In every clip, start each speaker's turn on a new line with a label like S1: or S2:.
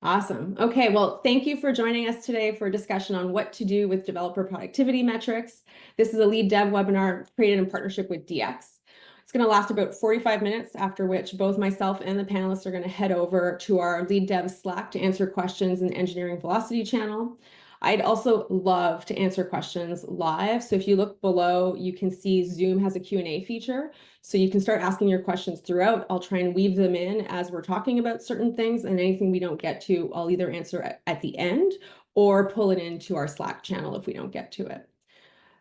S1: Awesome. Okay, well, thank you for joining us today for a discussion on what to do with developer productivity metrics. This is a LeadDev webinar created in partnership with DX. It's going to last about 45 minutes, after which both myself and the panelists are going to head over to our LeadDev Slack to answer questions in the Engineering Velocity channel. I'd also love to answer questions live. So if you look below, you can see Zoom has a Q&A feature. So you can start asking your questions throughout. I'll try and weave them in as we're talking about certain things, and anything we don't get to, I'll either answer at the end or pull it into our Slack channel if we don't get to it.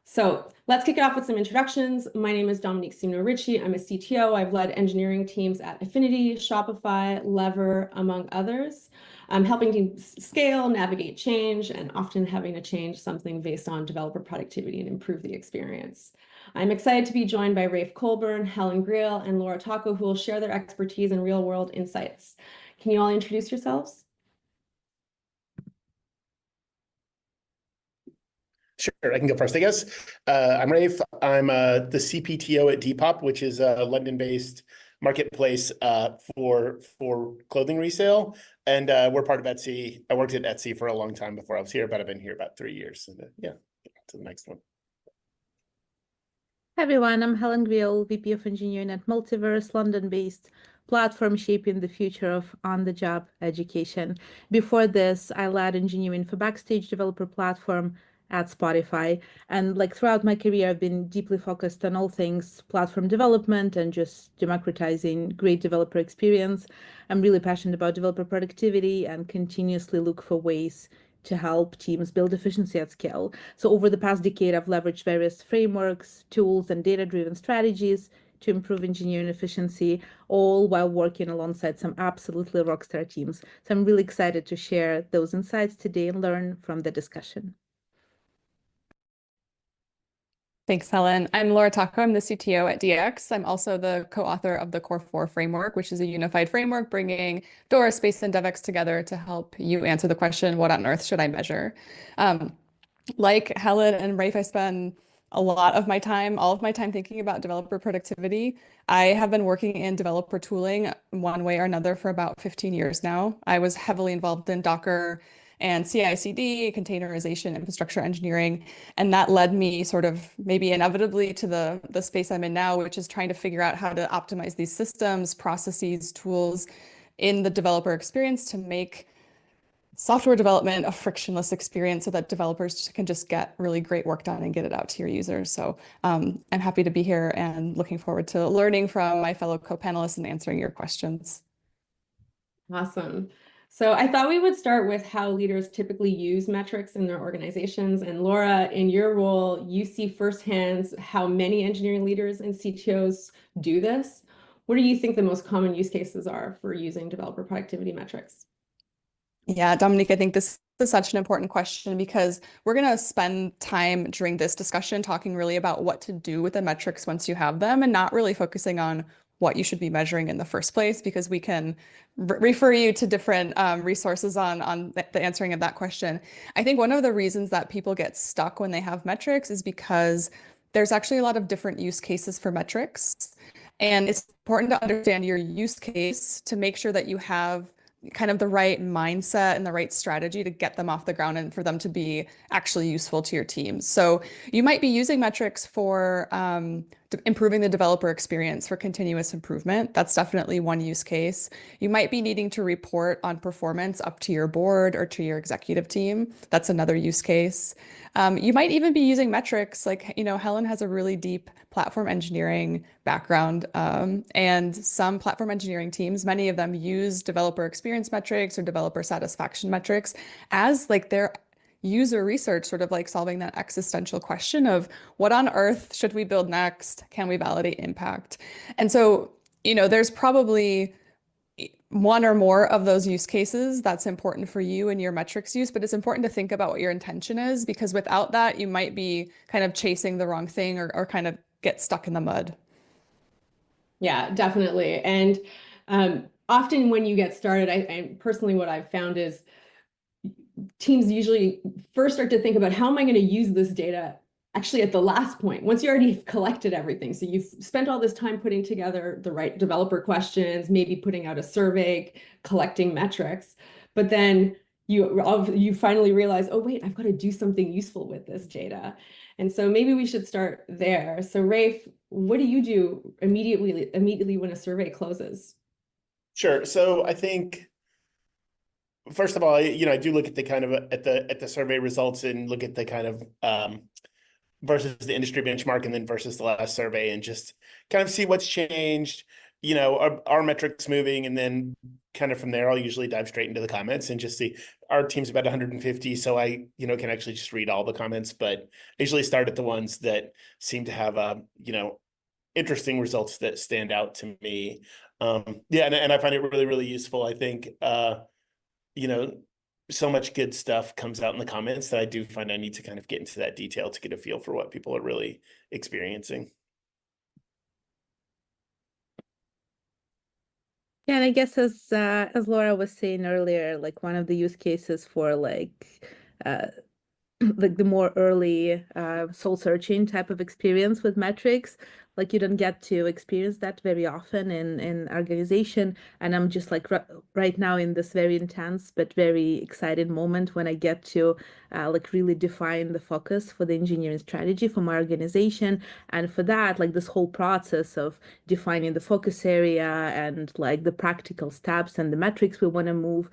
S1: So let's kick it off with some introductions. My name is Dominique Simno-Ritchie. I'm a CTO. I've led engineering teams at Affinity, Shopify, Lever, among others. I'm helping teams scale, navigate change, and often having to change something based on developer productivity and improve the experience. I'm excited to be joined by Rafe Colburn, Helen Greal, and Laura Taco, who will share their expertise and real-world insights. Can you all introduce yourselves?
S2: Sure, I can go first, I guess. I'm Rafe. I'm the CPTO at Depop, which is a London-based marketplace for clothing resale. And we're part of Etsy. I worked at Etsy for a long time before I was here, but I've been here about 3 years. And yeah, to the next one.
S3: Hi everyone, I'm Helen Greal, VP of Engineering at Multiverse, London-based platform shaping the future of on-the-job education. Before this, I led engineering for Backstage developer platform at Spotify. And throughout my career, I've been deeply focused on all things platform development and just democratizing great developer experience. I'm really passionate about developer productivity and continuously look for ways to help teams build efficiency at scale. So over the past decade, I've leveraged various frameworks, tools, and data-driven strategies to improve engineering efficiency, all while working alongside some absolutely rockstar teams. So I'm really excited to share those insights today and learn from the discussion.
S4: Thanks, Helen. I'm Laura Taco. I'm the CTO at DX. I'm also the co-author of the Core 4 framework, which is a unified framework bringing DORA, Space, and DevX together to help you answer the question, what on earth should I measure? Like Helen and Rafe, I spend a lot of my time, all of my time thinking about developer productivity. I have been working in developer tooling one way or another for about 15 years now. I was heavily involved in Docker and CI/CD, containerization, infrastructure engineering. And that led me sort of maybe inevitably to the space I'm in now, which is trying to figure out how to optimize these systems, processes, tools in the developer experience to make software development a frictionless experience so that developers can just get really great work done and get it out to your users. So I'm happy to be here and looking forward to learning from my fellow co-panelists and answering your questions.
S1: Awesome. So I thought we would start with how leaders typically use metrics in their organizations. And Laura, in your role, you see firsthand how many engineering leaders and CTOs do this. What do you think the most common use cases are for using developer productivity metrics?
S4: Yeah, Dominique, I think this is such an important question because we're going to spend time during this discussion talking really about what to do with the metrics once you have them and not really focusing on what you should be measuring in the first place, because we can refer you to different resources on the answering of that question. I think one of the reasons that people get stuck when they have metrics is because there's actually a lot of different use cases for metrics. And it's important to understand your use case to make sure that you have kind of the right mindset and the right strategy to get them off the ground and for them to be actually useful to your team. So you might be using metrics for improving the developer experience, for continuous improvement. That's definitely one use case. You might be needing to report on performance up to your board or to your executive team. That's another use case. You might even be using metrics like, Helen has a really deep platform engineering background, and some platform engineering teams, many of them use developer experience metrics or developer satisfaction metrics as their user research, sort of solving that existential question of what on earth should we build next? Can we validate impact? And so, there's probably one or more of those use cases that's important for you and your metrics use, but it's important to think about what your intention is, because without that, you might be kind of chasing the wrong thing or kind of get stuck in the mud.
S1: Yeah, definitely. And often when you get started, I personally, what I've found is teams usually first start to think about how am I going to use this data actually at the last point, once you already have collected everything. So you've spent all this time putting together the right developer questions, maybe putting out a survey, collecting metrics. but then you finally realize, oh wait, I've got to do something useful with this data. And so maybe we should start there. So Rafe, what do you do immediately when a survey closes?
S2: Sure. So I think, first of all, I do look at the kind of at the survey results and look at the kind of versus the industry benchmark and then versus the last survey and just kind of see what's changed. Are metrics moving? And then kind of from there, I'll usually dive straight into the comments and just see. Our team's about 150, so I can actually just read all the comments, but I usually start at the ones that seem to have interesting results that stand out to me. Yeah, and I find it really, really useful. I think so much good stuff comes out in the comments that I do find I need to kind of get into that detail to get a feel for what people are really experiencing.
S3: Yeah, and I guess as Laura was saying earlier, like one of the use cases for uh, like the more early soul searching type of experience with metrics, like you don't get to experience that very often in organization. And I'm just like right now in this very intense but very excited moment when I get to like really define the focus for the engineering strategy for my organization. And for that, like this whole process of defining the focus area and like the practical steps and the metrics we want to move,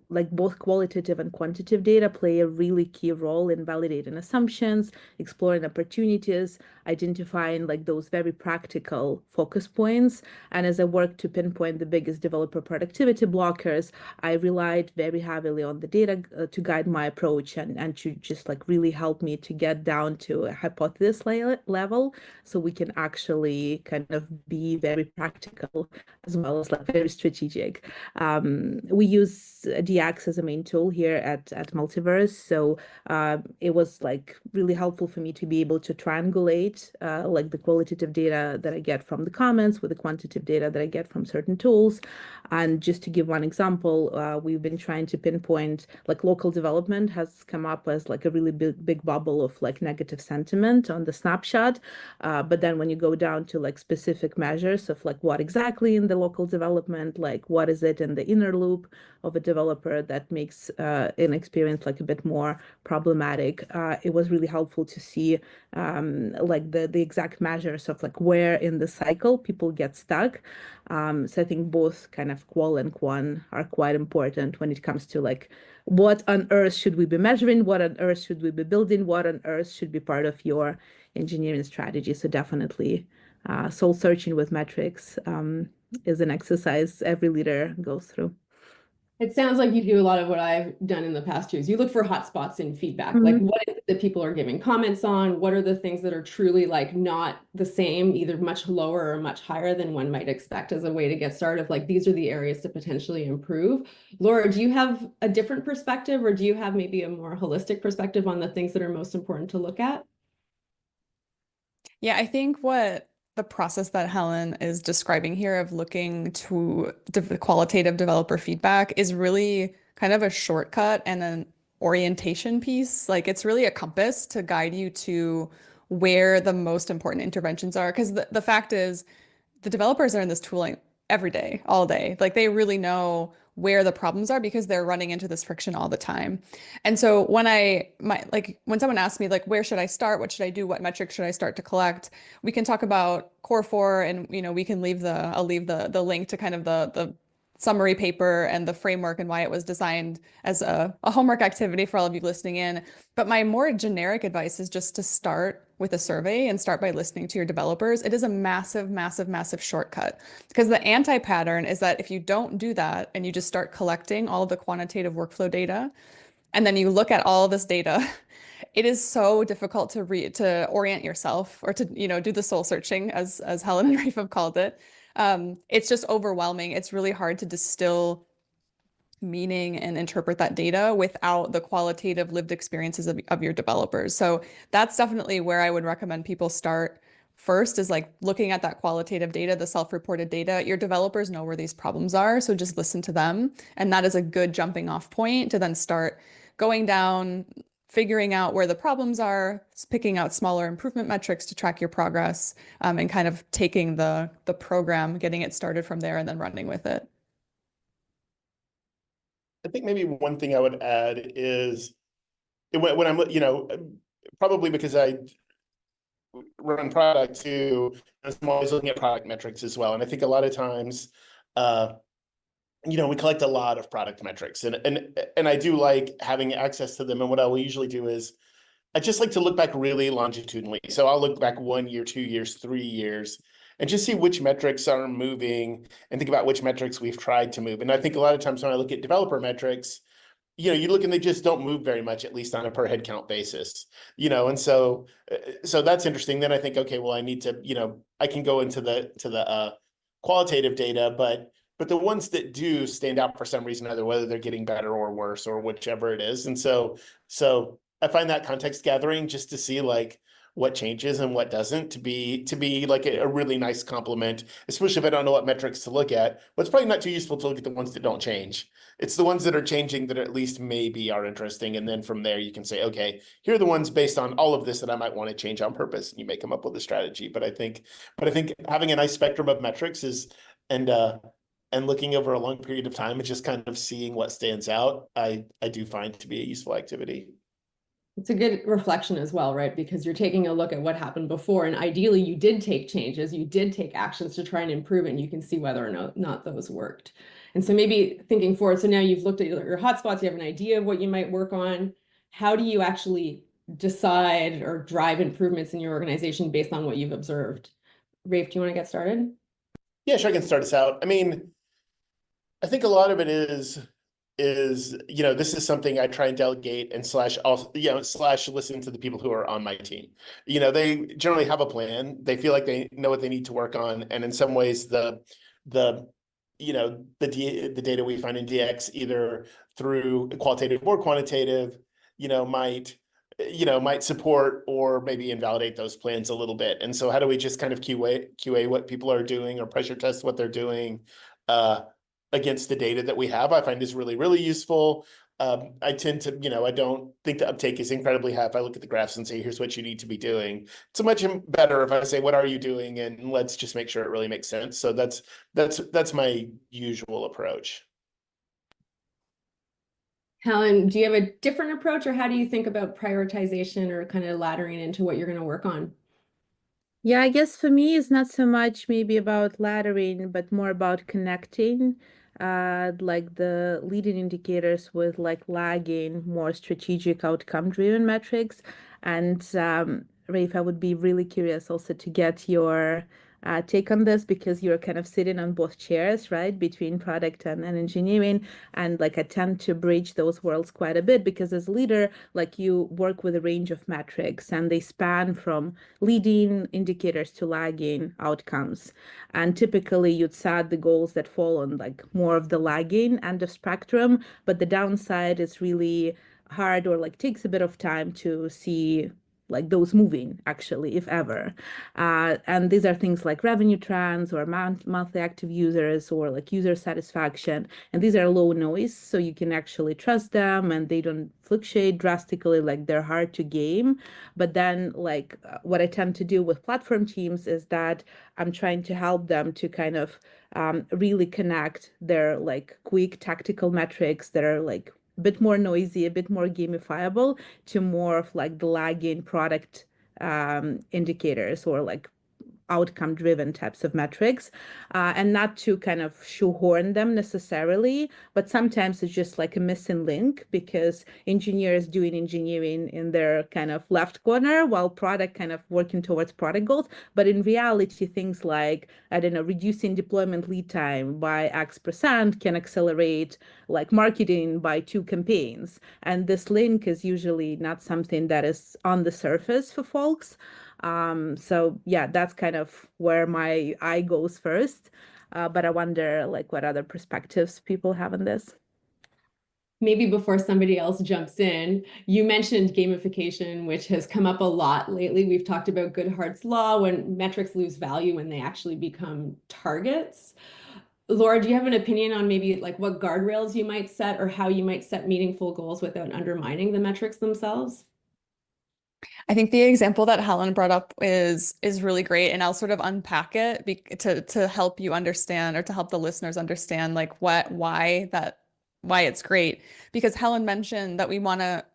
S3: like both qualitative and quantitative data play a really key role in validating assumptions, exploring opportunities, identifying like those very practical focus points. And as I work to pinpoint the biggest developer productivity blockers, I relied very heavily on the data to guide my approach and to just like really help me to get down to a hypothesis level so we can actually kind of be very practical as well as like very strategic. We use DX as a main tool here at Multiverse. So it was like really helpful for me to be able to triangulate like the qualitative data that I get from the comments with the quantitative data that I get from certain tools. And just to give one example, we've been trying to pinpoint like local development has come up as like a really big bubble of like negative sentiment on the snapshot. But then when you go down to like specific measures of like what exactly in the local development, like what is it in the inner loop of a developer that makes an experience like a bit more problematic, it was really helpful to see like the exact measures of like where in the cycle people get stuck. So I think both kind of qual and quan are quite important when it comes to like what on earth should we be measuring, what on earth should we be building, what on earth should be part of your engineering strategy. So definitely soul searching with metrics is an exercise every leader goes through.
S1: It sounds like you do a lot of what I've done in the past too. Is you look for hotspots in feedback, like what is it that people are giving comments on? What are the things that are truly like not the same, either much lower or much higher than one might expect as a way to get started? Like these are the areas to potentially improve. Laura, do you have a different perspective, or do you have maybe a more holistic perspective on the things that are most important to look at?
S4: Yeah, I think what the process that Helen is describing here of looking to the qualitative developer feedback is really kind of a shortcut and an orientation piece. Like it's really a compass to guide you to where the most important interventions are. Because the fact is, the developers are in this tooling every day, all day. Like they really know where the problems are because they're running into this friction all the time. And so when when someone asks me like, where should I start? What should I do? What metrics should I start to collect? We can talk about Core 4 and we can I'll leave the link to kind of the summary paper and the framework and why it was designed as a homework activity for all of you listening in. But my more generic advice is just to start with a survey and start by listening to your developers. It is a massive, massive, massive shortcut because the anti-pattern is that if you don't do that and you just start collecting all of the quantitative workflow data, and then you look at all this data, it is so difficult to orient yourself or to do the soul searching as Helen and Rafe have called it. It's just overwhelming. It's really hard to distill meaning and interpret that data without the qualitative lived experiences of your developers. So that's definitely where I would recommend people start first, is like looking at that qualitative data, the self-reported data. Your developers know where these problems are, so just listen to them. And that is a good jumping off point to then start going down, figuring out where the problems are, picking out smaller improvement metrics to track your progress, and kind of taking the program, getting it started from there and then running with it.
S2: I think maybe one thing I would add is when I'm, probably because I run product too, I'm always looking at product metrics as well. And I think a lot of times, we collect a lot of product metrics, and I do like having access to them. And what I will usually do is I just like to look back really longitudinally. So I'll look back 1 year, 2 years, 3 years, and just see which metrics are moving and think about which metrics we've tried to move. And I think a lot of times when I look at developer metrics, you look and they just don't move very much, at least on a per head count basis, and so that's interesting. Then I think, okay, well, I need to, I can go into the qualitative data, but the ones that do stand out for some reason, either whether they're getting better or worse or whichever it is. And so I find that context gathering just to see like what changes and what doesn't to be like a really nice compliment, especially if I don't know what metrics to look at. But it's probably not too useful to look at the ones that don't change. It's the ones that are changing that at least maybe are interesting. And then from there you can say, okay, here are the ones based on all of this that I might want to change on purpose. And you may come up with a strategy. But I think having a nice spectrum of metrics is, and looking over a long period of time and just kind of seeing what stands out, I do find to be a useful activity.
S1: It's a good reflection as well, right? Because you're taking a look at what happened before, and ideally you did take changes, you did take actions to try and improve it, and you can see whether or not those worked. And so maybe thinking forward, so now you've looked at your hotspots, you have an idea of what you might work on. How do you actually decide or drive improvements in your organization based on what you've observed? Rafe, do you want to get started?
S2: Yeah, sure, I can start us out. I mean, I think a lot of it is this is something I try and delegate and slash listen to the people who are on my team. They generally have a plan. They feel like they know what they need to work on. And in some ways, the data we find in DX, either through qualitative or quantitative, might support or maybe invalidate those plans a little bit. And so how do we just kind of QA what people are doing or pressure test what they're doing against the data that we have, I find is really, really useful. I tend to, I don't think the uptake is incredibly high. If I look at the graphs and say, here's what you need to be doing. It's much better if I say, what are you doing? And let's just make sure it really makes sense. So that's my usual approach.
S1: Helen, do you have a different approach, or how do you think about prioritization or kind of laddering into what you're going to work on?
S3: Yeah, I guess for me, it's not so much maybe about laddering, but more about connecting like the leading indicators with like lagging, more strategic outcome-driven metrics. And Rafe, I would be really curious also to get your take on this, because you're kind of sitting on both chairs, right, between product and engineering. And like I tend to bridge those worlds quite a bit, because as a leader, like you work with a range of metrics and they span from leading indicators to lagging outcomes. And typically you'd set the goals that fall on like more of the lagging end of spectrum, but the downside is really hard, or like takes a bit of time to see like those moving, actually, if ever. And these are things like revenue trends or monthly active users or like user satisfaction. And these are low noise, so you can actually trust them and they don't fluctuate drastically, like they're hard to game. But then like what I tend to do with platform teams is that I'm trying to help them to kind of really connect their like quick tactical metrics that are like a bit more noisy, a bit more gamifiable, to more of like the lagging product indicators or like outcome-driven types of metrics, and not to kind of shoehorn them necessarily, but sometimes it's just like a missing link, because engineers doing engineering in their kind of left corner while product kind of working towards product goals. But in reality, things like, I don't know, reducing deployment lead time by X% can accelerate like marketing by 2 campaigns. And this link is usually not something that is on the surface for folks. So yeah, that's kind of where my eye goes first. But I wonder like what other perspectives people have on this.
S1: Maybe before somebody else jumps in, you mentioned gamification, which has come up a lot lately. We've talked about Goodhart's law, when metrics lose value when they actually become targets. Laura, do you have an opinion on maybe like what guardrails you might set, or how you might set meaningful goals without undermining the metrics themselves?
S4: I think the example that Helen brought up is really great, and I'll sort of unpack it to help you understand, or to help the listeners understand like why that why it's great, because Helen mentioned that we want to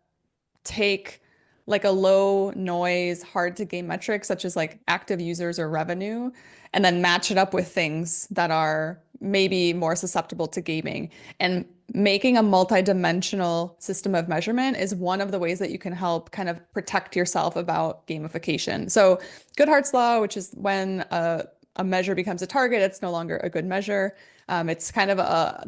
S4: take like a low noise, hard to game metric, such as like active users or revenue, and then match it up with things that are maybe more susceptible to gaming. And making a multi-dimensional system of measurement is one of the ways that you can help kind of protect yourself about gamification. So Goodhart's law, which is when a measure becomes a target, it's no longer a good measure. It's kind of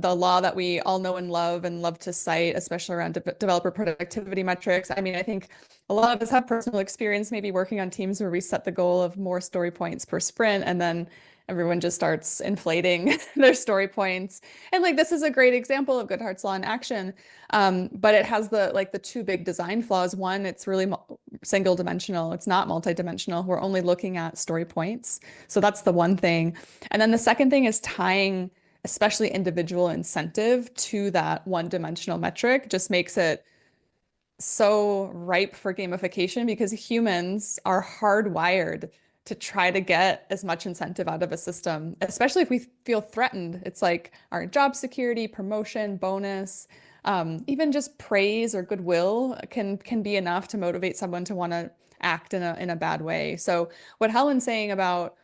S4: the law that we all know and love to cite, especially around developer productivity metrics. I mean, I think a lot of us have personal experience maybe working on teams where we set the goal of more story points per sprint, and then everyone just starts inflating their story points. And like, this is a great example of Goodhart's law in action. But it has the two big design flaws. One, it's really single dimensional. It's not multidimensional. We're only looking at story points. So that's the one thing. And then the second thing is tying especially individual incentive to that one-dimensional metric just makes it so ripe for gamification, because humans are hardwired to try to get as much incentive out of a system, especially if we feel threatened. It's like our job security, promotion, bonus, even just praise or goodwill can be enough to motivate someone to want to act in a bad way. So what Helen's saying about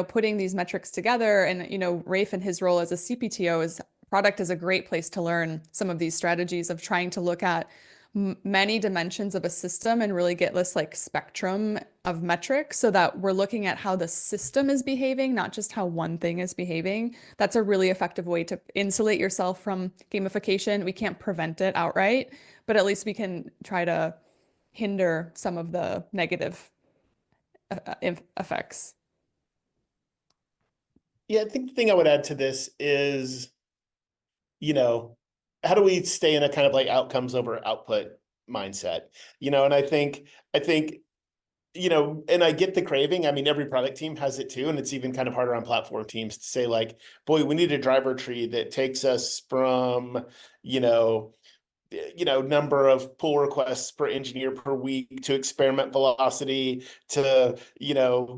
S4: putting these metrics together, and Rafe in his role as a CPTO is product is a great place to learn some of these strategies of trying to look at many dimensions of a system and really get this like spectrum of metrics, so that we're looking at how the system is behaving, not just how one thing is behaving. That's a really effective way to insulate yourself from gamification. We can't prevent it outright, but at least we can try to hinder some of the negative effects.
S2: Yeah, I think the thing I would add to this is, how do we stay in a kind of like outcomes over output mindset? And I think, and I get the craving. I mean, every product team has it too. And it's even kind of harder on platform teams to say like, boy, we need a driver tree that takes us from, number of pull requests per engineer per week to experiment velocity to,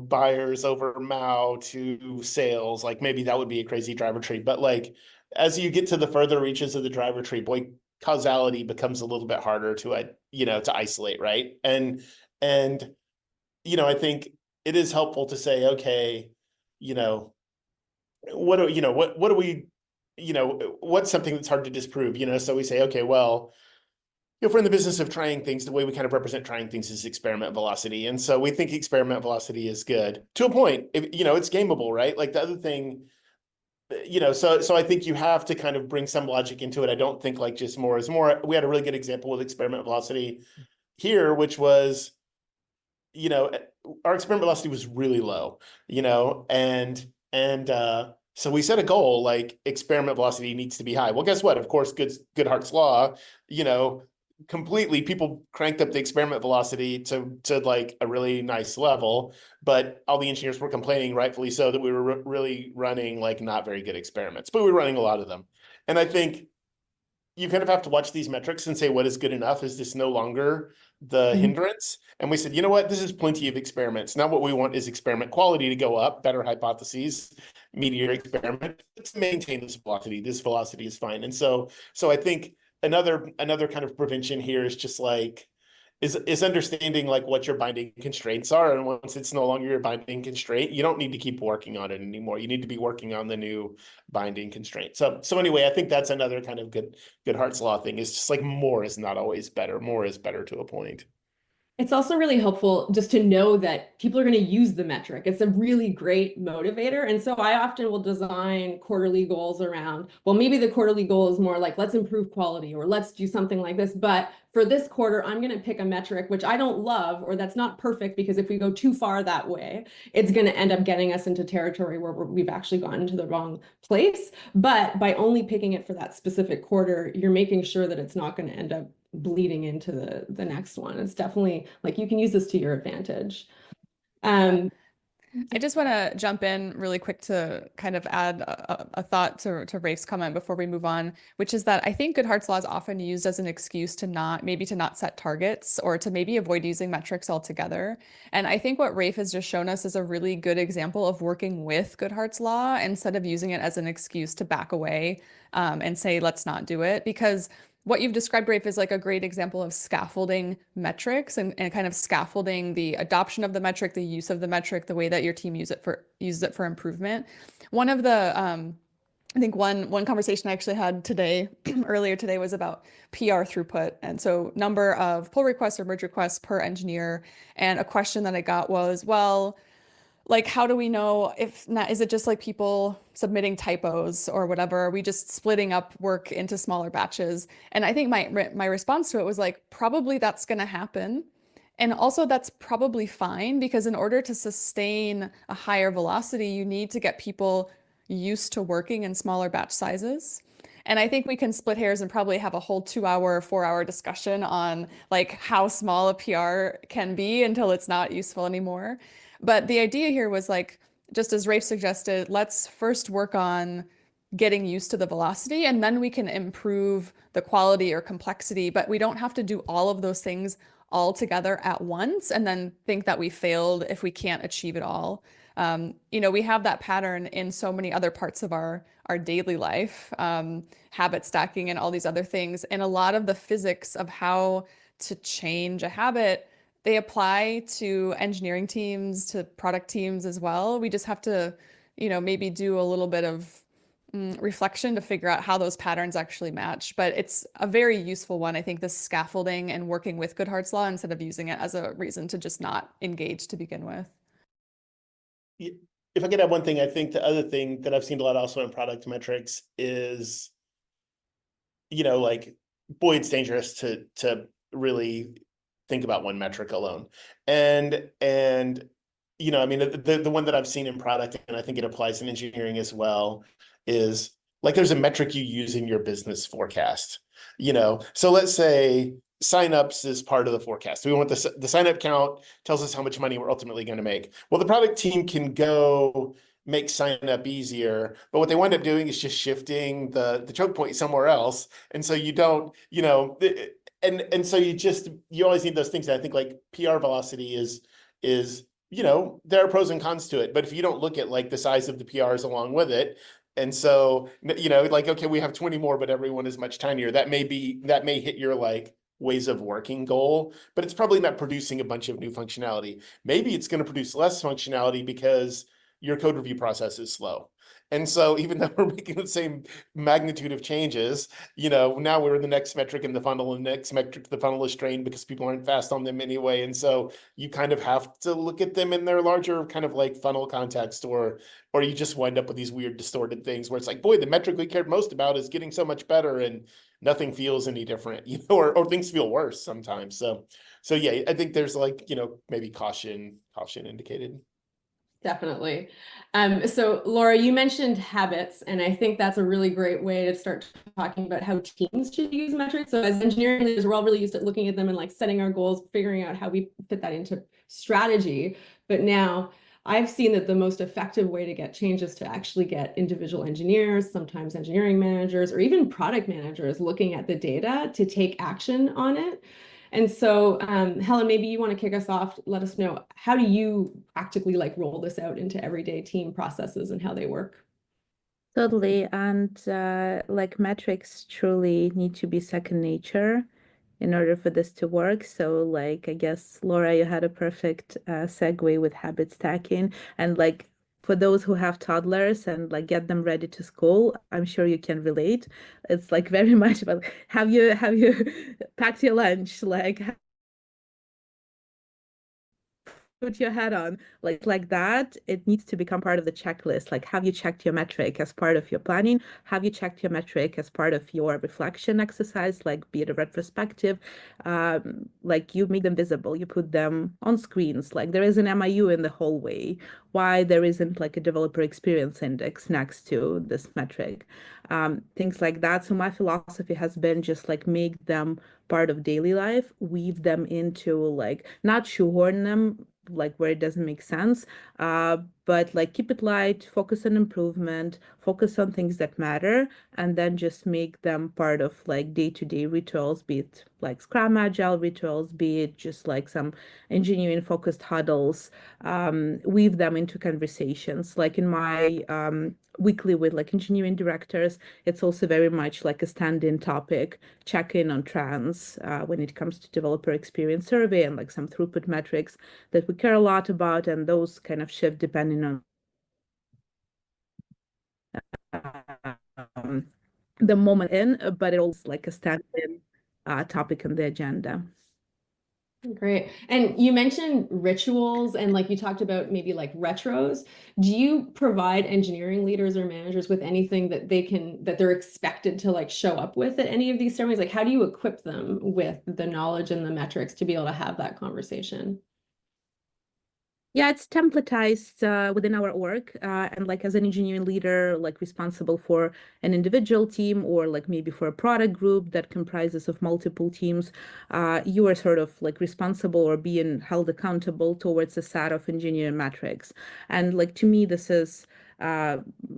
S2: buyers over MAU to sales. Like maybe that would be a crazy driver tree. But like, as you get to the further reaches of the driver tree, boy, causality becomes a little bit harder to, to isolate, right? And I think it is helpful to say, okay, what do we, what's something that's hard to disprove, so we say, okay, well, if we're in the business of trying things, the way we kind of represent trying things is experiment velocity. And so we think experiment velocity is good to a point. If, it's gameable, right? Like the other thing, so I think you have to kind of bring some logic into it. I don't think like just more is more. We had a really good example with experiment velocity here, which was, our experiment velocity was really low, and so we set a goal like experiment velocity needs to be high. Well, guess what? Of course, Goodhart's law, completely people cranked up the experiment velocity to like a really nice level, but all the engineers were complaining, rightfully so, that we were really running like not very good experiments, but we were running a lot of them. And I think you kind of have to watch these metrics and say, what is good enough? Is this no longer the hindrance? And we said, you know what, this is plenty of experiments. Now what we want is experiment quality to go up, better hypotheses, meteor experiment. Let's maintain this velocity. This velocity is fine. And so I think another kind of prevention here is just like, is understanding like what your binding constraints are. And once it's no longer your binding constraint, you don't need to keep working on it anymore. You need to be working on the new binding constraint. So anyway, I think that's another kind of Goodhart's law thing, is just like more is not always better. More is better to a point.
S1: It's also really helpful just to know that people are going to use the metric. It's a really great motivator. And so I often will design quarterly goals around, well, maybe the quarterly goal is more like, let's improve quality or let's do something like this. But for this quarter, I'm going to pick a metric, which I don't love, or that's not perfect, because if we go too far that way, it's going to end up getting us into territory where we've actually gone into the wrong place. But by only picking it for that specific quarter, you're making sure that it's not going to end up bleeding into the next one. It's definitely like you can use this to your advantage.
S4: I just want to jump in really quick to kind of add a thought to Rafe's comment before we move on, which is that I think Goodhart's law is often used as an excuse to not set targets or to maybe avoid using metrics altogether. And I think what Rafe has just shown us is a really good example of working with Goodhart's law instead of using it as an excuse to back away and say, let's not do it. Because what you've described, Rafe, is like a great example of scaffolding metrics and kind of scaffolding the adoption of the metric, the use of the metric, the way that your team uses it for improvement. One of the I think one conversation I actually had today, earlier today, was about PR throughput. And so number of pull requests or merge requests per engineer. And a question that I got was, well, like, how do we know if not, is it just like people submitting typos or whatever? Are we just splitting up work into smaller batches? And I think my response to it was like, probably that's going to happen. And also that's probably fine because in order to sustain a higher velocity, you need to get people used to working in smaller batch sizes. And I think we can split hairs and probably have a whole 2-hour, 4-hour discussion on like how small a PR can be until it's not useful anymore. But the idea here was like, just as Rafe suggested, let's first work on getting used to the velocity and then we can improve the quality or complexity, but we don't have to do all of those things all together at once and then think that we failed if we can't achieve it all. We have that pattern in so many other parts of our daily life, habit stacking and all these other things. And a lot of the physics of how to change a habit, they apply to engineering teams, to product teams as well. We just have to, maybe do a little bit of reflection to figure out how those patterns actually match. But it's a very useful one. I think this scaffolding and working with Goodhart's law instead of using it as a reason to just not engage to begin with.
S2: If I could add one thing, I think the other thing that I've seen a lot also in product metrics is, like, boy, it's dangerous to really think about one metric alone. And I mean, the one that I've seen in product, and I think it applies in engineering as well, is like there's a metric you use in your business forecast. So let's say signups is part of the forecast. We want the sign up count tells us how much money we're ultimately going to make. Well, the product team can go make sign up easier, but what they wind up doing is just shifting the choke point somewhere else. And so you don't, and so you always need those things. And I think like PR velocity is, there are pros and cons to it, but if you don't look at like the size of the PRs along with it, and so, like, okay, we have 20 more, but everyone is much tinier. That may hit your like ways of working goal, but it's probably not producing a bunch of new functionality. Maybe it's going to produce less functionality because your code review process is slow. And so even though we're making the same magnitude of changes, now we're in the next metric in the funnel, and the next metric, the funnel is strained because people aren't fast on them anyway. And so you kind of have to look at them in their larger kind of like funnel context, or you just wind up with these weird distorted things where it's like, boy, the metric we cared most about is getting so much better and nothing feels any different, or things feel worse sometimes. So yeah, I think there's like, maybe caution indicated.
S1: Definitely. So Laura, you mentioned habits, and I think that's a really great way to start talking about how teams should use metrics. So as engineering leaders, we're all really used to looking at them and like setting our goals, figuring out how we fit that into strategy. But now I've seen that the most effective way to get change is to actually get individual engineers, sometimes engineering managers, or even product managers looking at the data to take action on it. And so, Helen, maybe you want to kick us off. Let us know, how do you practically like roll this out into everyday team processes and how they work?
S3: Totally. And like metrics truly need to be second nature in order for this to work. So like, I guess, Laura, you had a perfect segue with habit stacking. And like, for those who have toddlers and like get them ready to school, I'm sure you can relate. It's like very much about, have you packed your lunch? Like, put your hat on, like that. It needs to become part of the checklist. Like, have you checked your metric as part of your planning? Have you checked your metric as part of your reflection exercise, like be it a retrospective? Like you make them visible, you put them on screens. Like there is an MIU in the hallway. Why there isn't like a developer experience index next to this metric? Things like that. So my philosophy has been just like make them part of daily life, weave them into like, not shoehorn them like where it doesn't make sense. But like keep it light, focus on improvement, focus on things that matter, and then just make them part of like day-to-day rituals, be it like Scrum Agile rituals, be it just like some engineering focused huddles, weave them into conversations. Like in my weekly with like engineering directors, it's also very much like a stand-in topic, check in on trends when it comes to developer experience survey and like some throughput metrics that we care a lot about, and those kind of shift depending on the moment in, but it also like a stand-in topic on the agenda.
S1: Great. And you mentioned rituals and like you talked about maybe like retros. Do you provide engineering leaders or managers with anything that they're expected to like show up with at any of these ceremonies? Like how do you equip them with the knowledge and the metrics to be able to have that conversation?
S3: Yeah, it's templatized within our org, and like as an engineering leader, like responsible for an individual team or like maybe for a product group that comprises of multiple teams, you are sort of like responsible or being held accountable towards a set of engineering metrics. And like to me, this is uh,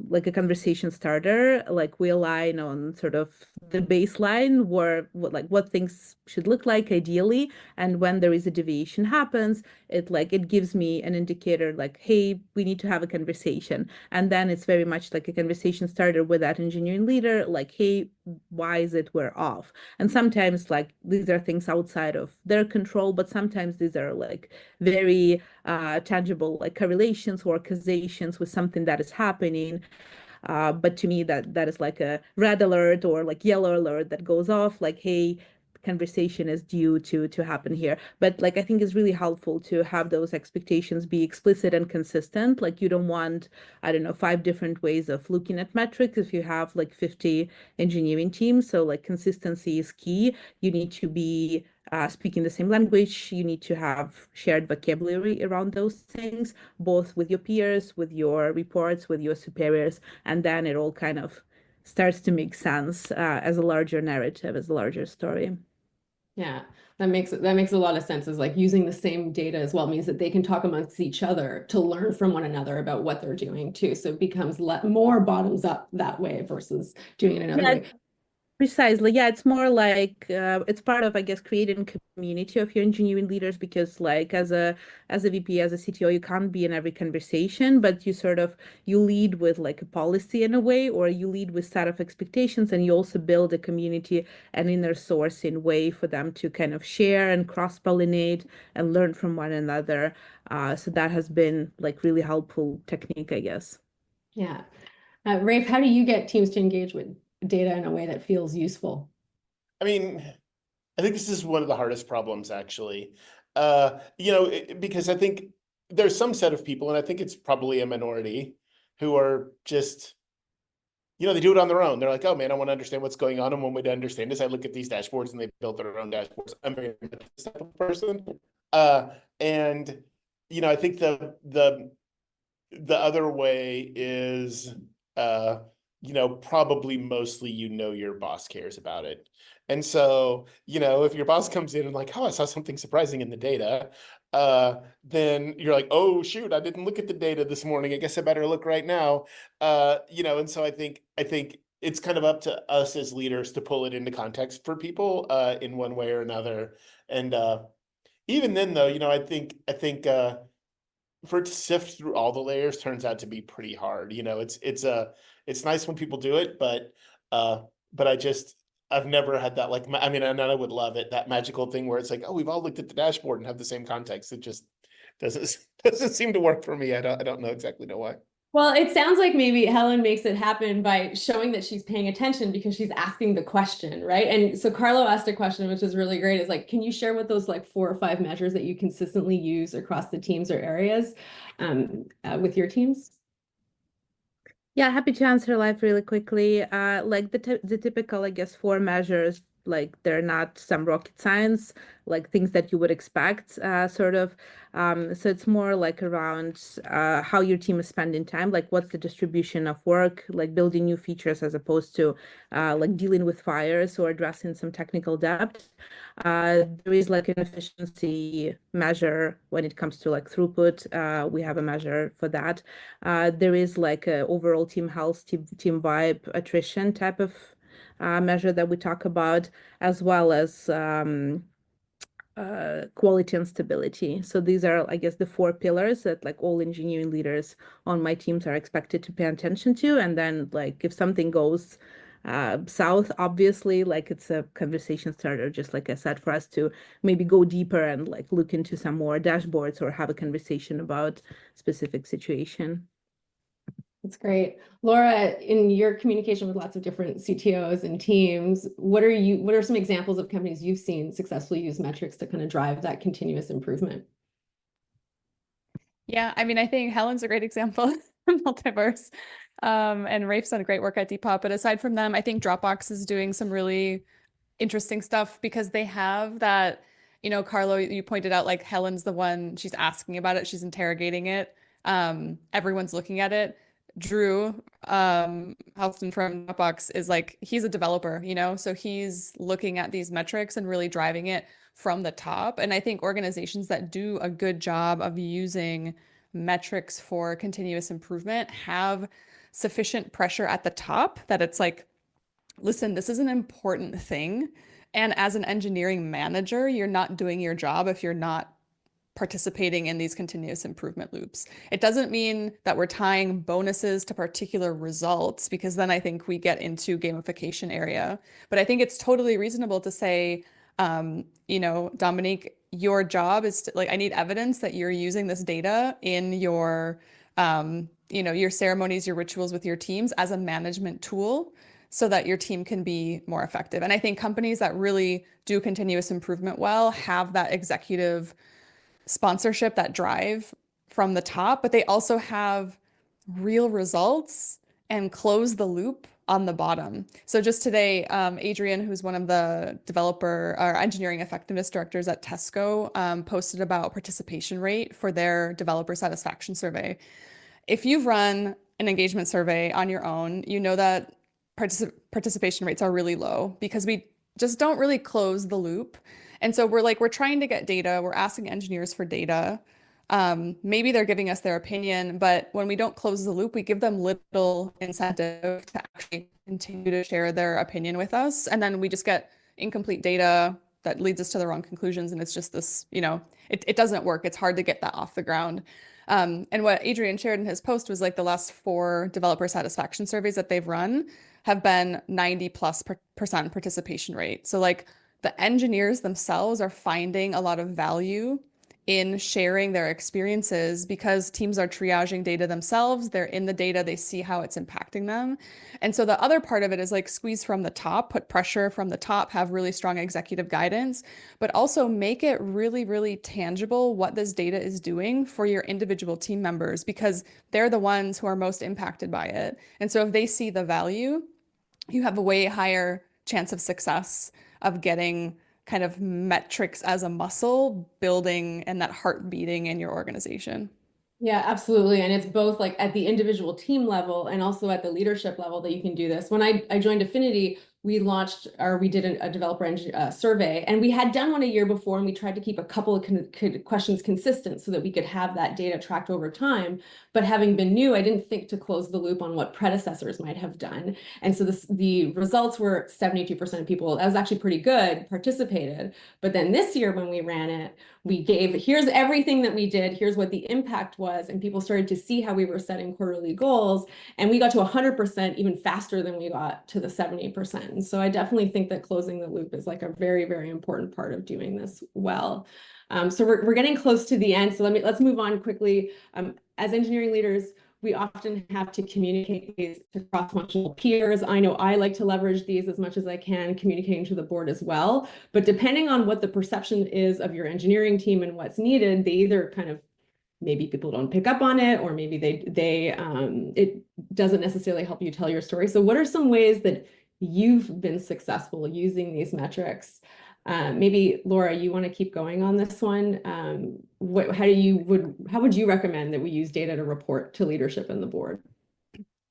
S3: like a conversation starter. Like we align on sort of the baseline where what things should look like ideally, and when there is a deviation happens, it gives me an indicator like, hey, we need to have a conversation. And then it's very much like a conversation starter with that engineering leader, like, hey, why is it we're off? And sometimes like these are things outside of their control, but sometimes these are like very tangible like correlations or causations with something that is happening. But to me, that is like a red alert or like yellow alert that goes off, like, hey, conversation is due to happen here. But like I think it's really helpful to have those expectations be explicit and consistent. Like you don't want, I don't know, 5 different ways of looking at metrics if you have like 50 engineering teams. So like consistency is key. You need to be speaking the same language. You need to have shared vocabulary around those things, both with your peers, with your reports, with your superiors, and then it all kind of starts to make sense as a larger narrative, as a larger story.
S1: Yeah, that makes a lot of sense. Is like using the same data as well means that they can talk amongst each other to learn from one another about what they're doing too. So it becomes more bottoms up that way versus doing it another way.
S3: Precisely. Yeah, it's more like it's part of, I guess, creating community of your engineering leaders, because like as a VP, as a CTO, you can't be in every conversation, but you lead with like a policy in a way, or you lead with set of expectations, and you also build a community and inner sourcing way for them to kind of share and cross-pollinate and learn from one another. So that has been like really helpful technique, I guess.
S1: Yeah. Rafe, how do you get teams to engage with data in a way that feels useful?
S2: I mean, I think this is one of the hardest problems, actually. Because I think there's some set of people, and I think it's probably a minority, who are just, they do it on their own. They're like, oh man, I want to understand what's going on. And one way to understand this, I look at these dashboards and they build their own dashboards. I'm very much this type of person. And I think the other way is, probably mostly, your boss cares about it. And so, if your boss comes in and like, oh, I saw something surprising in the data, then you're like, oh, shoot, I didn't look at the data this morning. I guess I better look right now. And so I think it's kind of up to us as leaders to pull it into context for people in one way or another. And even then, though, I think for it to sift through all the layers turns out to be pretty hard. It's nice when people do it, but I've never had that, like, I mean, and I would love it, that magical thing where it's like, oh, we've all looked at the dashboard and have the same context. It just doesn't seem to work for me. I don't know exactly why.
S1: Well, it sounds like maybe Helen makes it happen by showing that she's paying attention because she's asking the question, right? And so Carlo asked a question, which is really great. Is like, can you share with those like 4 or 5 measures that you consistently use across the teams or areas with your teams?
S3: Yeah, happy to answer live really quickly. Like the typical, I guess, 4 measures like they're not some rocket science, like things that you would expect, sort of. So it's more like around how your team is spending time, like what's the distribution of work, like building new features as opposed to like dealing with fires or addressing some technical debt. There is like an efficiency measure when it comes to like throughput. We have a measure for that. There is like a overall team health, team vibe, attrition type of measure that we talk about, as well as quality and stability. So these are, I guess, the 4 pillars that like all engineering leaders on my teams are expected to pay attention to. And then like if something goes south, obviously, like it's a conversation starter, just like I said, for us to maybe go deeper and like look into some more dashboards or have a conversation about specific situation.
S1: That's great. Laura, in your communication with lots of different CTOs and teams, what are some examples of companies you've seen successfully use metrics to kind of drive that continuous improvement?
S4: Yeah, I mean, I think Helen's a great example, Multiverse. And Rafe's done great work at Depop. But aside from them, I think Dropbox is doing some really interesting stuff because they have that, you know, Carlo, you pointed out like Helen's the one, she's asking about it, she's interrogating it. Everyone's looking at it. Drew, Halston from Dropbox is like, he's a developer, you know, so he's looking at these metrics and really driving it from the top. And I think organizations that do a good job of using metrics for continuous improvement have sufficient pressure at the top that it's like, listen, this is an important thing. And as an engineering manager, you're not doing your job if you're not participating in these continuous improvement loops. It doesn't mean that we're tying bonuses to particular results, because then I think we get into gamification area. But I think it's totally reasonable to say, you know, Dominique, your job is to, like, I need evidence that you're using this data in your, you know, your ceremonies, your rituals with your teams as a management tool, so that your team can be more effective. And I think companies that really do continuous improvement well have that executive sponsorship, that drive from the top, but they also have real results and close the loop on the bottom. So just today, Adrian, who's one of the developer or engineering effectiveness directors at Tesco, posted about participation rate for their developer satisfaction survey. If you've run an engagement survey on your own, you know that participation rates are really low because we just don't really close the loop. And so we're trying to get data, we're asking engineers for data. Maybe they're giving us their opinion, but when we don't close the loop, we give them little incentive to actually continue to share their opinion with us. And then we just get incomplete data that leads us to the wrong conclusions. And it's just this, you know, it doesn't work. It's hard to get that off the ground. And what Adrian shared in his post was like the last 4 developer satisfaction surveys that they've run have been 90+% participation rate. So like the engineers themselves are finding a lot of value in sharing their experiences because teams are triaging data themselves. They're in the data, they see how it's impacting them. And so the other part of it is like squeeze from the top, put pressure from the top, have really strong executive guidance, but also make it really, really tangible what this data is doing for your individual team members, because they're the ones who are most impacted by it. And so if they see the value, you have a way higher chance of success of getting kind of metrics as a muscle building and that heart beating in your organization.
S1: Yeah, absolutely. And it's both like at the individual team level and also at the leadership level that you can do this. When I joined Affinity, we did a developer survey, and we had done one a year before, and we tried to keep a couple of questions consistent so that we could have that data tracked over time. But having been new, I didn't think to close the loop on what predecessors might have done. And so the results were 72% of people, that was actually pretty good, participated. But then this year when we ran it, we gave, here's everything that we did, here's what the impact was, and people started to see how we were setting quarterly goals, and we got to 100% even faster than we got to the 70%. And so I definitely think that closing the loop is like a very, very important part of doing this well. So we're getting close to the end, so let's move on quickly. As engineering leaders, we often have to communicate these to cross-functional peers. I know I like to leverage these as much as I can, communicating to the board as well. But depending on what the perception is of your engineering team and what's needed, they either kind of, maybe people don't pick up on it, or maybe it doesn't necessarily help you tell your story. So what are some ways that you've been successful using these metrics. Maybe Laura, you want to keep going on this one. How would you recommend that we use data to report to leadership and the board?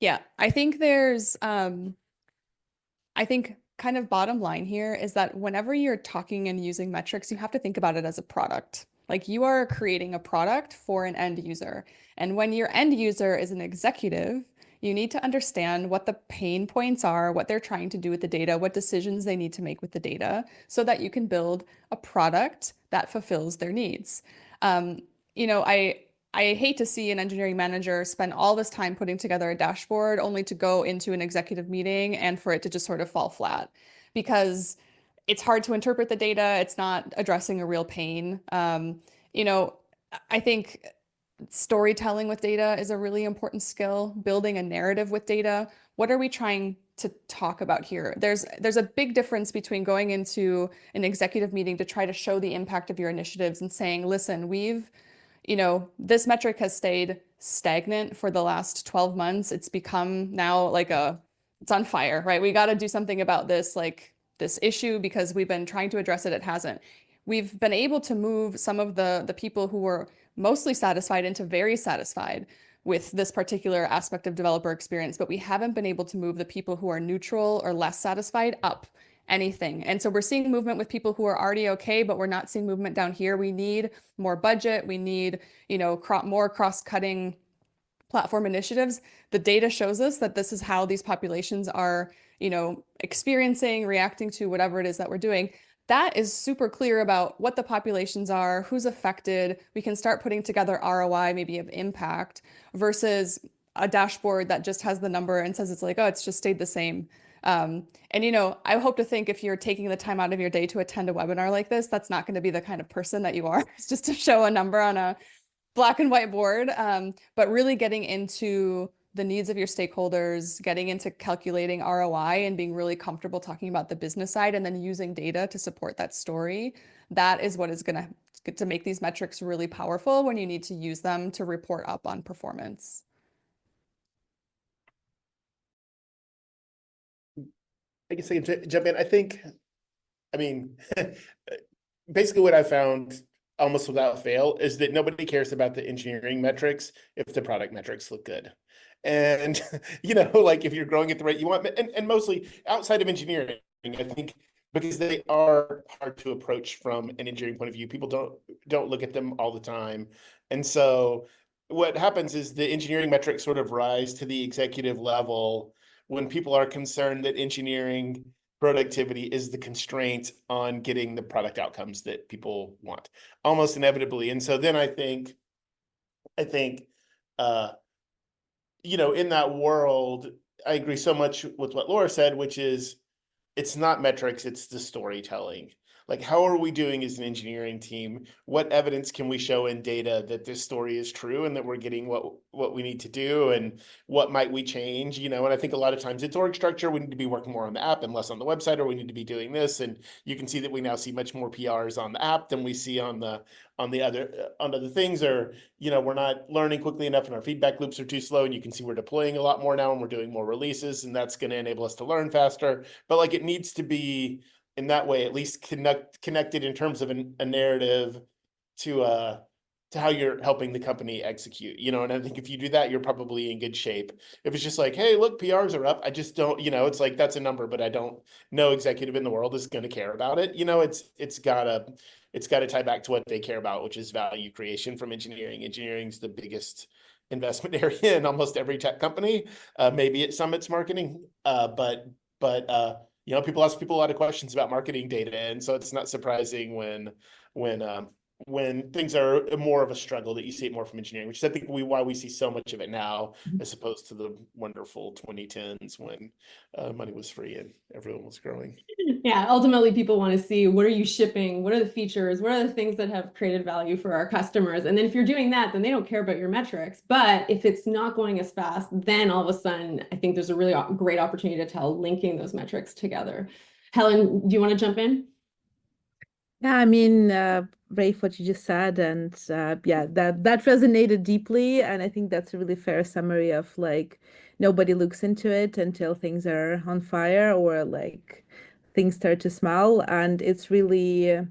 S4: Yeah, I think there's, I think kind of bottom line here is that whenever you're talking and using metrics, you have to think about it as a product. Like you are creating a product for an end user. And when your end user is an executive, you need to understand what the pain points are, what they're trying to do with the data, what decisions they need to make with the data, so that you can build a product that fulfills their needs. You know, I hate to see an engineering manager spend all this time putting together a dashboard only to go into an executive meeting and for it to just sort of fall flat, because it's hard to interpret the data. It's not addressing a real pain. You know, I think storytelling with data is a really important skill, building a narrative with data. What are we trying to talk about here? There's a big difference between going into an executive meeting to try to show the impact of your initiatives and saying, listen, you know, this metric has stayed stagnant for the last 12 months. It's become now like it's on fire, right? We got to do something about this, like this issue, because we've been trying to address it. It hasn't. We've been able to move some of the people who were mostly satisfied into very satisfied with this particular aspect of developer experience, but we haven't been able to move the people who are neutral or less satisfied up anything. And so we're seeing movement with people who are already okay, but we're not seeing movement down here. We need more budget. We need, you know, more cross-cutting platform initiatives. The data shows us that this is how these populations are, you know, experiencing, reacting to whatever it is that we're doing. That is super clear about what the populations are, who's affected. We can start putting together ROI, maybe of impact, versus a dashboard that just has the number and says it's like, oh, it's just stayed the same. And, you know, I hope to think if you're taking the time out of your day to attend a webinar like this, that's not going to be the kind of person that you are. It's just to show a number on a black and white board, but really getting into the needs of your stakeholders, getting into calculating ROI and being really comfortable talking about the business side and then using data to support that story. That is what is going to make these metrics really powerful when you need to use them to report up on performance.
S2: I guess I can jump in. I mean, basically what I found almost without fail is that nobody cares about the engineering metrics if the product metrics look good. And, you know, like if you're growing at the rate you want, and mostly outside of engineering, I think because they are hard to approach from an engineering point of view, people don't look at them all the time. And so what happens is the engineering metrics sort of rise to the executive level when people are concerned that engineering productivity is the constraint on getting the product outcomes that people want, almost inevitably. And so then I think, you know, in that world, I agree so much with what Laura said, which is it's not metrics, it's the storytelling. Like, how are we doing as an engineering team? What evidence can we show in data that this story is true and that we're getting what we need to do, and what might we change? You know, and I think a lot of times it's org structure. We need to be working more on the app and less on the website, or we need to be doing this. And you can see that we now see much more PRs on the app than we see on the other things. Or, you know, we're not learning quickly enough and our feedback loops are too slow. And you can see we're deploying a lot more now and we're doing more releases, and that's going to enable us to learn faster. But like, it needs to be in that way, at least connected in terms of a narrative to how you're helping the company execute, you know. And I think if you do that, you're probably in good shape. If it's just like, hey, look, PRs are up, I just don't, you know, it's like, that's a number, but I don't, no executive in the world is going to care about it. You know, it's gotta tie back to what they care about, which is value creation from engineering. Engineering's the biggest investment area in almost every tech company. Maybe at some it's marketing, but you know, people ask people a lot of questions about marketing data, and so it's not surprising when things are more of a struggle that you see it more from engineering, which is I think why we see so much of it now, as opposed to the wonderful 2010s when money was free and everyone was growing.
S1: Yeah, ultimately people want to see, what are you shipping? What are the features? What are the things that have created value for our customers? And then if you're doing that, then they don't care about your metrics. But if it's not going as fast, then all of a sudden, I think there's a really great opportunity to tell linking those metrics together. Helen, do you want to jump in?
S3: Yeah, I mean, Rafe, what you just said, and yeah, that resonated deeply, and I think that's a really fair summary of like nobody looks into it until things are on fire or like things start to smell, and it's really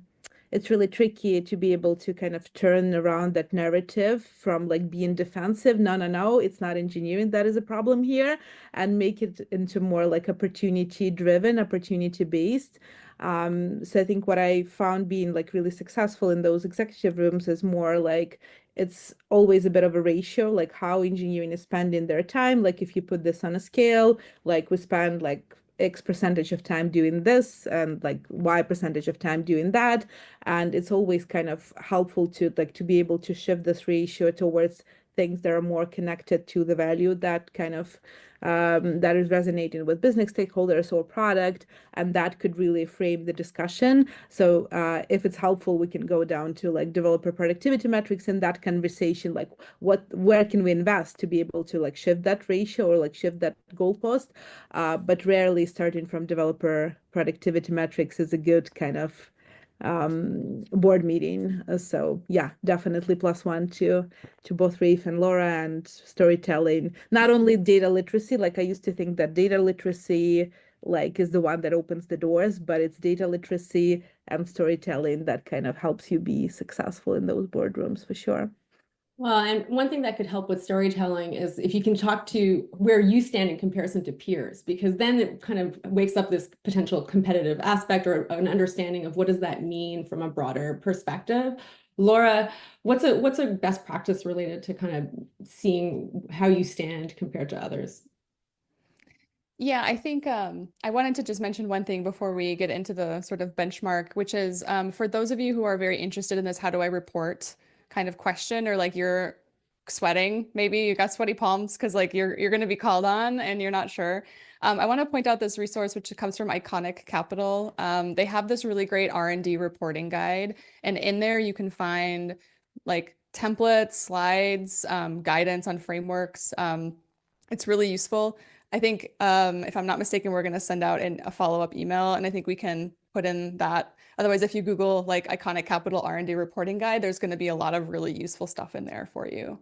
S3: tricky to be able to kind of turn around that narrative from like being defensive, no, it's not engineering that is a problem here, and make it into more like opportunity driven, opportunity based. So I think what I found being like really successful in those executive rooms is more like it's always a bit of a ratio, like how engineering is spending their time. Like if you put this on a scale, like we spend like X percentage of time doing this and like Y percentage of time doing that. And it's always kind of helpful to like to be able to shift this ratio towards things that are more connected to the value that kind of that is resonating with business stakeholders or product, and that could really frame the discussion. So if it's helpful, we can go down to like developer productivity metrics in that conversation, like where can we invest to be able to like shift that ratio or like shift that goalpost. But rarely starting from developer productivity metrics is a good kind of board meeting. So yeah, definitely +1 to both Rafe and Laura, and storytelling. Not only data literacy, like I used to think that data literacy like is the one that opens the doors, but it's data literacy and storytelling that kind of helps you be successful in those boardrooms for sure.
S1: Well, and one thing that could help with storytelling is if you can talk to where you stand in comparison to peers, because then it kind of wakes up this potential competitive aspect or an understanding of what does that mean from a broader perspective. Laura, what's a best practice related to kind of seeing how you stand compared to others?
S4: Yeah, I think I wanted to just mention one thing before we get into the sort of benchmark, which is for those of you who are very interested in this, how do I report kind of question, or like you're sweating, maybe you got sweaty palms because like you're going to be called on and you're not sure. I want to point out this resource, which comes from Iconic Capital. They have this really great R&D reporting guide, and in there you can find like templates, slides, guidance on frameworks. It's really useful. I think, if I'm not mistaken, we're going to send out a follow-up email, and I think we can put in that. Otherwise, if you Google like Iconic Capital R&D reporting guide, there's going to be a lot of really useful stuff in there for you.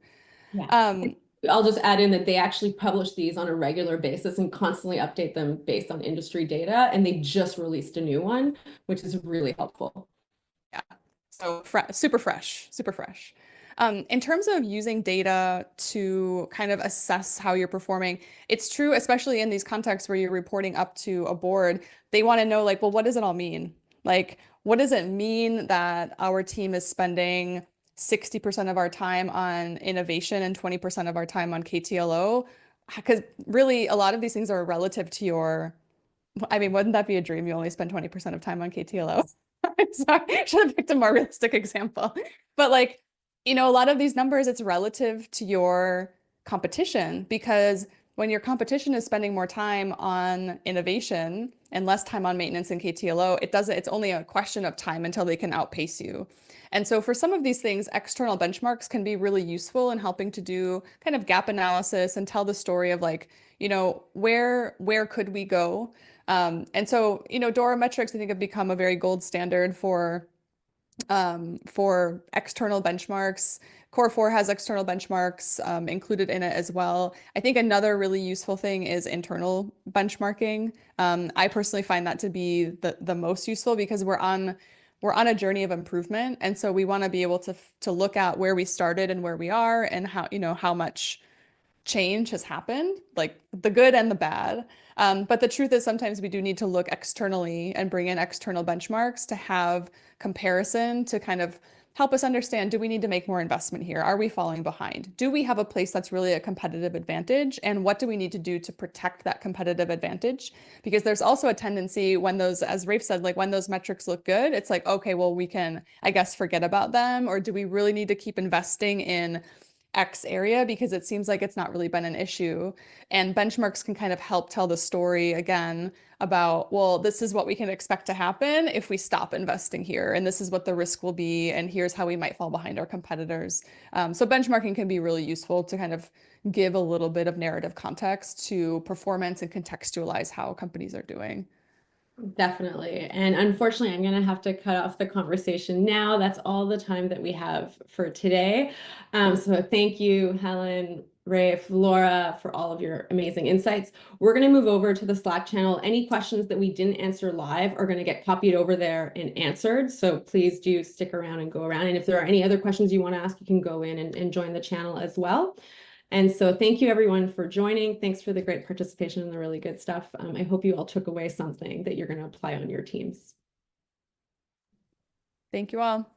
S1: Yeah.
S4: Um,
S1: I'll just add in that they actually publish these on a regular basis and constantly update them based on industry data. And they just released a new one, which is really helpful.
S4: Yeah, so super fresh, super fresh. In terms of using data to kind of assess how you're performing, it's true, especially in these contexts where you're reporting up to a board, they want to know like, well, what does it all mean? Like, what does it mean that our team is spending 60% of our time on innovation and 20% of our time on KTLO? Because really, a lot of these things are relative to your, I mean, wouldn't that be a dream? You only spend 20% of time on KTLO. I'm sorry, I should have picked a more realistic example. But like, a lot of these numbers, it's relative to your competition, because when your competition is spending more time on innovation and less time on maintenance and KTLO, it's only a question of time until they can outpace you. And so for some of these things, external benchmarks can be really useful in helping to do kind of gap analysis and tell the story of like, where could we go? And so, DORA metrics, I think, have become a very gold standard for external benchmarks. Core 4 has external benchmarks included in it as well. I think another really useful thing is internal benchmarking. I personally find that to be the most useful, because we're on a journey of improvement, and so we want to be able to look at where we started and where we are, and how much change has happened, like the good and the bad. But the truth is sometimes we do need to look externally and bring in external benchmarks to have comparison to kind of help us understand, do we need to make more investment here? Are we falling behind? Do we have a place that's really a competitive advantage? And what do we need to do to protect that competitive advantage? Because there's also a tendency when those, as Rafe said, like when those metrics look good, it's like, okay, well, we can, I guess, forget about them. Or do we really need to keep investing in X area because it seems like it's not really been an issue? And benchmarks can kind of help tell the story again about, well, this is what we can expect to happen if we stop investing here, and this is what the risk will be, and here's how we might fall behind our competitors. So benchmarking can be really useful to kind of give a little bit of narrative context to performance and contextualize how companies are doing.
S1: Definitely. And unfortunately, I'm going to have to cut off the conversation now. That's all the time that we have for today. So thank you, Helen, Rafe, Laura, for all of your amazing insights. We're going to move over to the Slack channel. Any questions that we didn't answer live are going to get copied over there and answered. So please do stick around and go around. And if there are any other questions you want to ask, you can go in and join the channel as well. And so thank you everyone for joining. Thanks for the great participation and the really good stuff. I hope you all took away something that you're going to apply on your teams.
S4: Thank you all.